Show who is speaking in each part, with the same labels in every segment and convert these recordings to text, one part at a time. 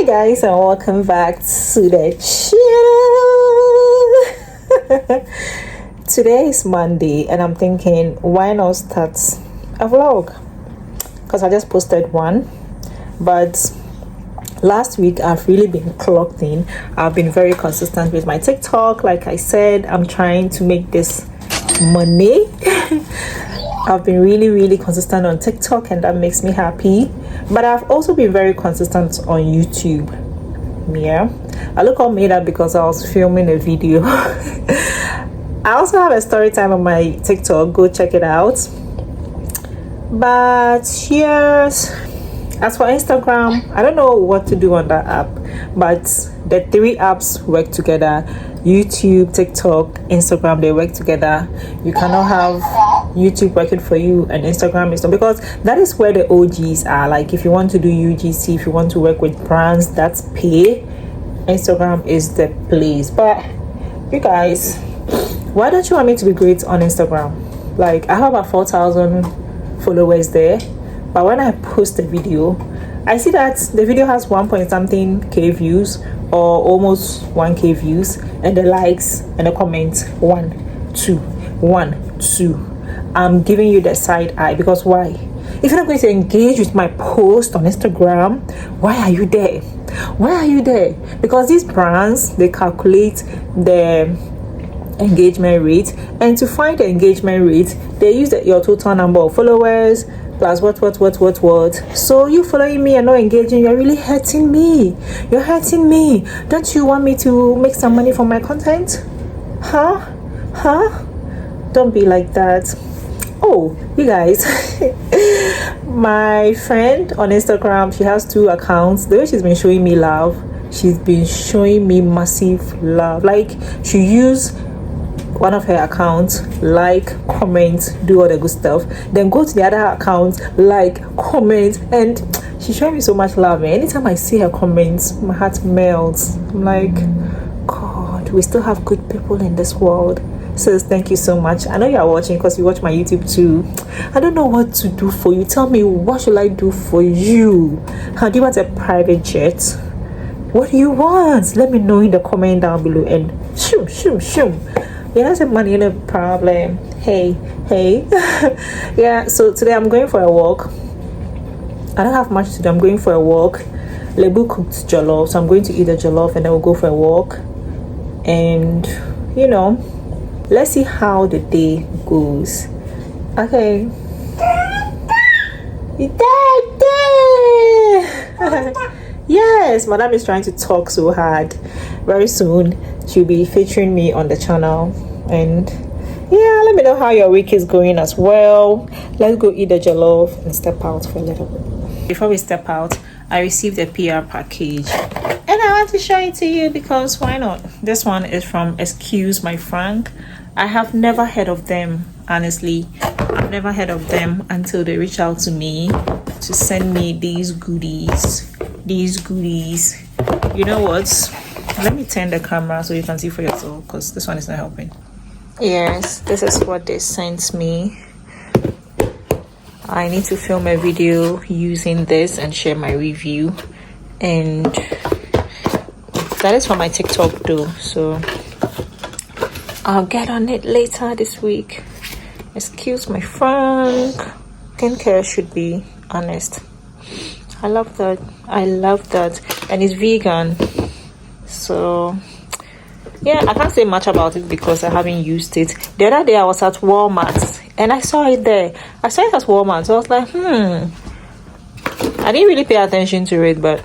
Speaker 1: Guys, and welcome back to the channel. Today is Monday and I'm thinking, why not start a vlog? Because I just posted one, but last week I've really been clocked in. I've been very consistent with my TikTok. Like I said, I'm trying to make this money. I've been really consistent on TikTok and that makes me happy, but I've also been very consistent on YouTube. Yeah, I look all made up because I was filming a video. I also have a story time on my TikTok, go check it out. But yes, as for Instagram, I don't know what to do on that app, but the three apps work together. YouTube, TikTok, Instagram, they work together. You cannot have YouTube working for you and Instagram is not, because that is where the OGs are. Like if you want to do UGC, if you want to work with brands that's pay, Instagram is the place. But you guys, why don't you want me to be great on Instagram? Like I have about 4,000 followers there, but when I post a video, I see that the video has 1 point something K views or almost 1K views, and the likes and the comments 1, 2, 1, 2. I'm giving you the side eye because why? If you're not going to engage with my post on Instagram, why are you there? Why are you there? Because these brands, they calculate the engagement rate, and to find the engagement rate, they use your total number of followers plus what. So you following me and not engaging, you're really hurting me. You're hurting me. Don't you want me to make some money from my content? Huh? Don't be like that. Oh, you guys, my friend on Instagram, she has 2 accounts. The way she's been showing me love, she's been showing me massive love. Like she used one of her accounts, like, comment, do all the good stuff, then go to the other account, like, comment, and she's showing me so much love, man. Anytime I see her comments, my heart melts. I'm like, God, we still have good people in this world. Sis, thank you so much. I know you are watching because you watch my YouTube too. I don't know what to do for you. Tell me, what should I do for you? How do you want a private jet? What do you want? Let me know in the comment down below, and shoom. Yeah, that's a money in a problem. Hey. Yeah, so today I'm going for a walk. I don't have much to do. I'm going for a walk. Lebu cooked jollof, so I'm going to eat the jollof and then we'll go for a walk. And you know, let's see how the day goes. Okay. Yes, madam is trying to talk so hard. Very soon she'll be featuring me on the channel. And yeah, let me know how your week is going as well. Let's go eat the jollof and step out for a little bit. Before we step out, I received a PR package and I want to show it to you because why not? This one is from Excuse My Frank. I have never heard of them, honestly. I've never heard of them until they reached out to me to send me these goodies. You know what? Let me turn the camera so you can see for yourself because this one is not helping. Yes, this is what they sent me. I need to film a video using this and share my review, and that is for my TikTok though, so I'll get on it later this week. Excuse my Frank. Skincare should be honest. I love that, and it's vegan. So yeah, I can't say much about it because I haven't used it. The other day I was at Walmart and I saw it there. I saw it at Walmart, so I was like, I didn't really pay attention to it, but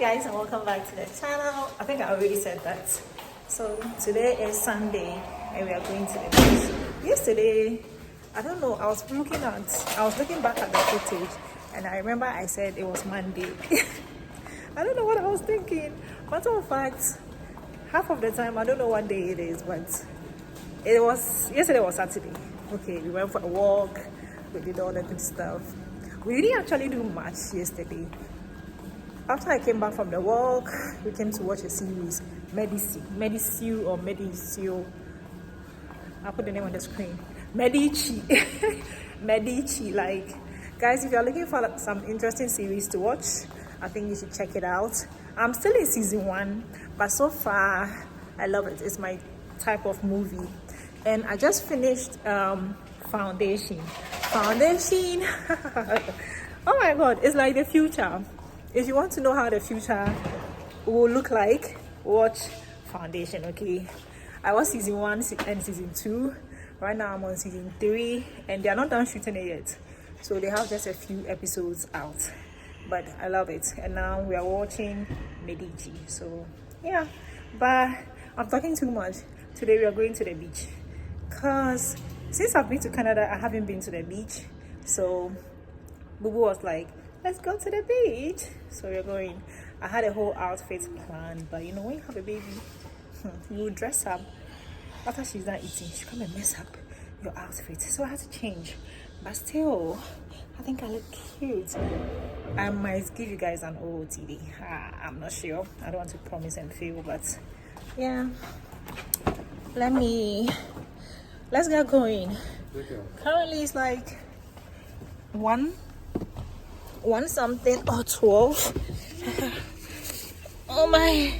Speaker 1: guys, and welcome back to the channel. I think I already said that. So today is Sunday and we are going to the beach. Yesterday I don't know. I was looking back at the footage, and I remember I said it was Monday. I don't know what I was thinking. Matter of fact, half of the time I don't know what day it is, but yesterday was Saturday. Okay, we went for a walk. We did all the good stuff. We didn't actually do much yesterday. After I came back from the walk, we came to watch a series, Medici. I'll put the name on the screen. Medici. Medici. Like, guys, if you're looking for some interesting series to watch, I think you should check it out. I'm still in season 1, but so far I love it. It's my type of movie. And I just finished Foundation. Oh my god, it's like the future. If you want to know how the future will look like, watch Foundation. Okay, I was season 1 and season 2. Right now I'm on season 3, and they are not done shooting it yet, so they have just a few episodes out, but I love it. And now we are watching Medici. So yeah, but I'm talking too much. Today we are going to the beach, because since I've been to Canada, I haven't been to the beach. So Boo Boo was like, let's go to the beach. So we're going. I had a whole outfit planned, but you know, when you have a baby, you dress up. After she's done eating, she come and mess up your outfit. So I had to change. But still, I think I look cute. I might give you guys an OOTD. I'm not sure. I don't want to promise and fail, but yeah. Let's get going. Currently it's like 1 something or 12. Oh my.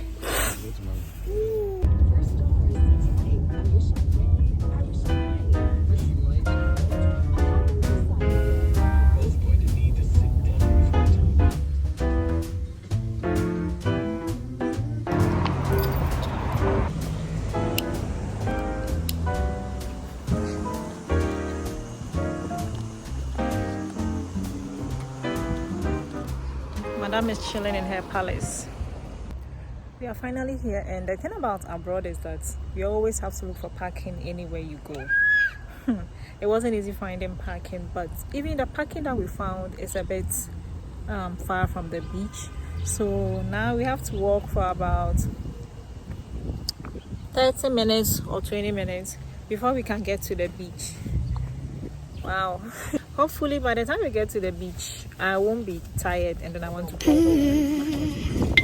Speaker 1: Madame is chilling in her palace. We are finally here, and the thing about abroad is that you always have to look for parking anywhere you go. It wasn't easy finding parking, but even the parking that we found is a bit far from the beach. So now we have to walk for about 30 minutes or 20 minutes before we can get to the beach. Wow. Hopefully by the time we get to the beach, I won't be tired and then I want to go home.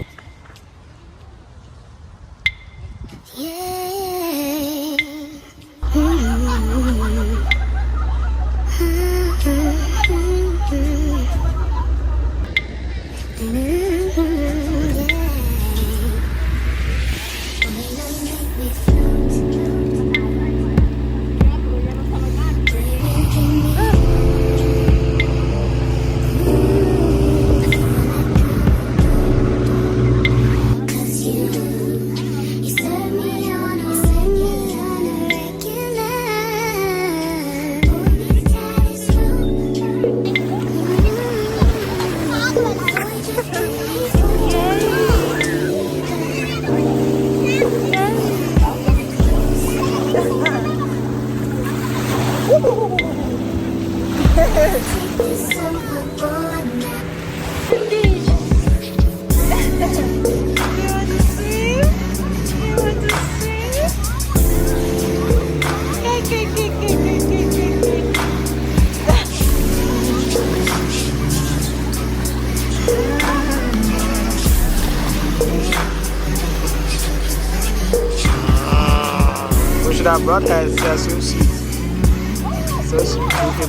Speaker 1: We should have brought her swim suit so she can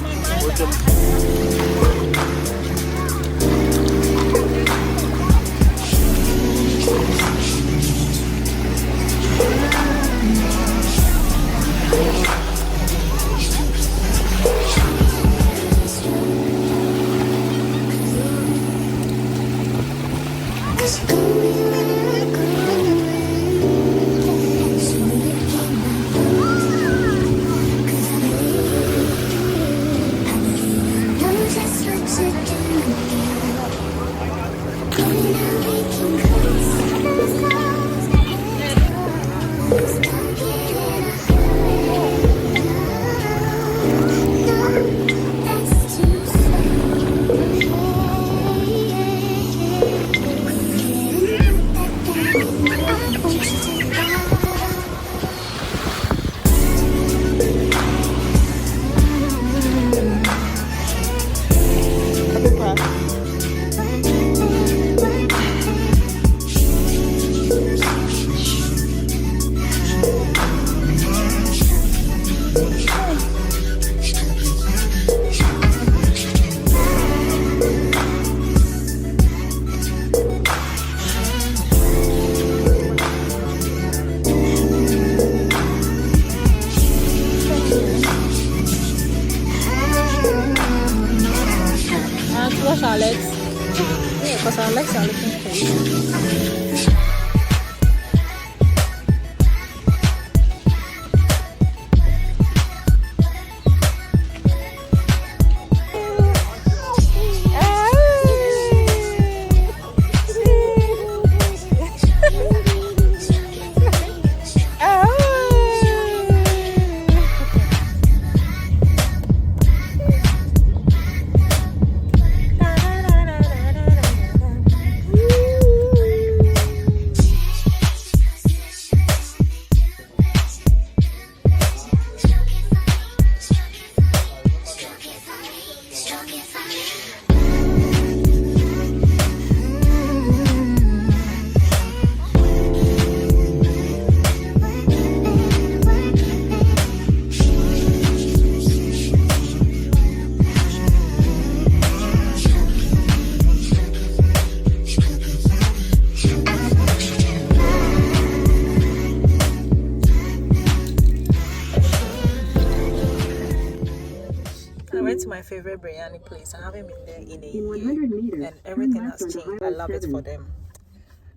Speaker 1: To my favorite biryani place. I haven't been there in a year and everything has changed. I love it for them,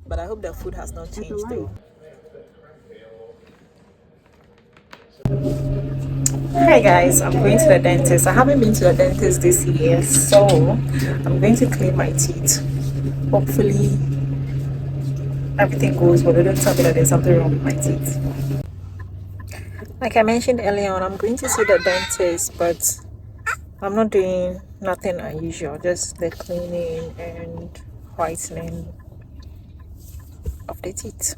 Speaker 1: but I hope the food has not changed though. Hi guys, I'm going to the dentist. I haven't been to the dentist this year, so I'm going to clean my teeth. Hopefully everything goes well. They don't tell me that there's something wrong with my teeth. Like I mentioned earlier on, I'm going to see the dentist, but I'm not doing nothing unusual, just the cleaning and whitening of the teeth.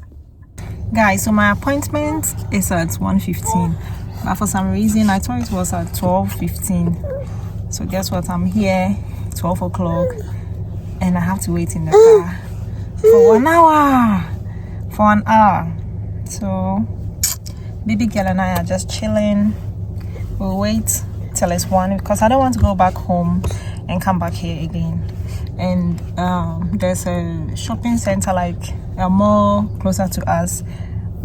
Speaker 1: Guys, so my appointment is at 1:15, but for some reason I thought it was at 12:15. So guess what? I'm here 12 o'clock and I have to wait in the car for 1 hour. For an hour. So baby girl and I are just chilling. We'll wait till it's 1 because I don't want to go back home and come back here again. And there's a shopping center, like a mall closer to us,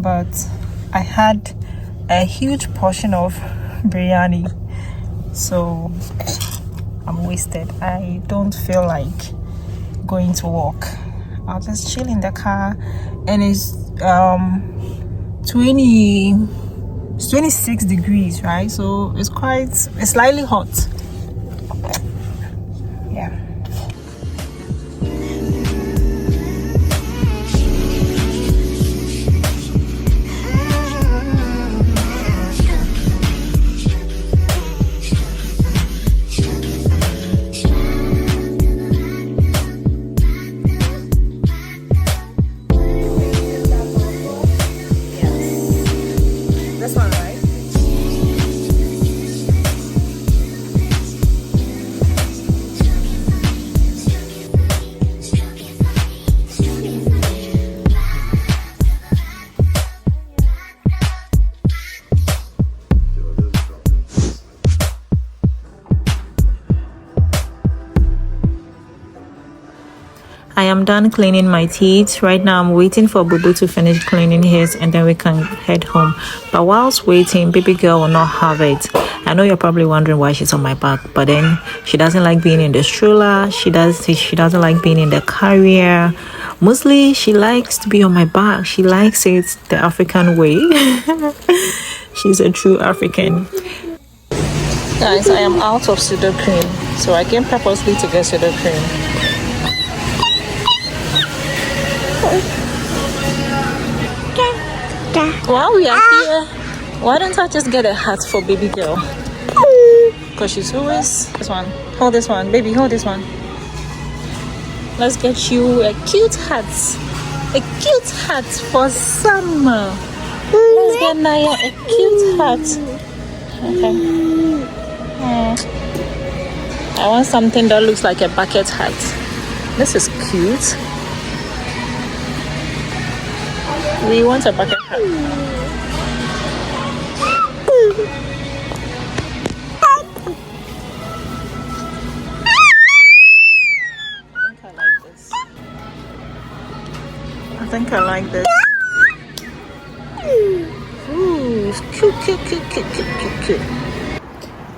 Speaker 1: but I had a huge portion of biryani, so I'm wasted. I don't feel like going to work. I'll just chill in the car, and it's 26 degrees, right? So it's slightly hot. Yeah. This one, right? I am done cleaning my teeth. Right now I'm waiting for Bubu to finish cleaning his and then we can head home. But whilst waiting, baby girl will not have it. I know you're probably wondering why she's on my back, but then she doesn't like being in the stroller. She doesn't like being in the carrier. Mostly she likes to be on my back. She likes it the African way. She's a true African. Guys, I am out of pseudo cream, so I came purposely to get pseudo cream. While we are here, why don't I just get a hat for baby girl? Because she's always... This one. Hold this one. Baby, hold this one. Let's get you a cute hat. A cute hat for summer. Let's get Naya a cute hat. Okay. I want something that looks like a bucket hat. This is cute. We want a bucket hat. I think I like this. Ooh, it's cute.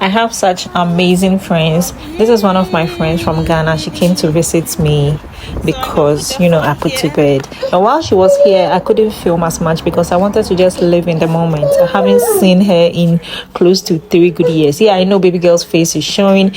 Speaker 1: I have such amazing friends. This is one of my friends from Ghana. She came to visit me because, I put to bed. And while she was here, I couldn't film as much because I wanted to just live in the moment. I haven't seen her in close to 3 good years. Yeah, I know baby girl's face is showing.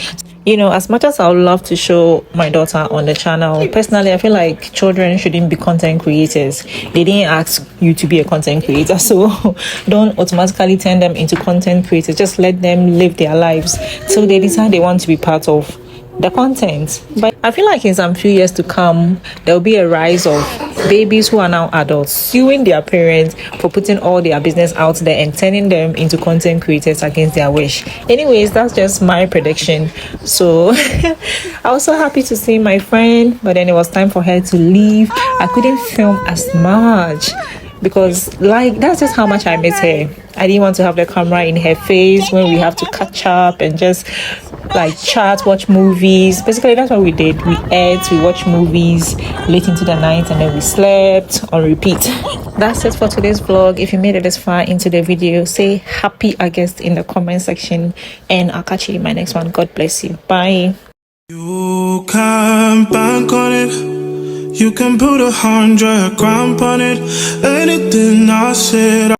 Speaker 1: As much as I would love to show my daughter on the channel, personally, I feel like children shouldn't be content creators. They didn't ask you to be a content creator, so don't automatically turn them into content creators. Just let them live their lives till they decide they want to be part of the content. But I feel like in some few years to come, there'll be a rise of babies who are now adults suing their parents for putting all their business out there and turning them into content creators against their wish. Anyways, that's just my prediction. So I was so happy to see my friend, but then it was time for her to leave. I couldn't film as much because that's just how much I miss her. I didn't want to have the camera in her face when we have to catch up and just chat, watch movies. Basically, that's what we did. We ate, we watched movies late into the night, and then we slept on repeat. That's it for today's vlog. If you made it this far into the video, say happy August in the comment section, and I'll catch you in my next one. God bless you. Bye.
Speaker 2: You can bank on it. You can put 100 grand on it. Anything I said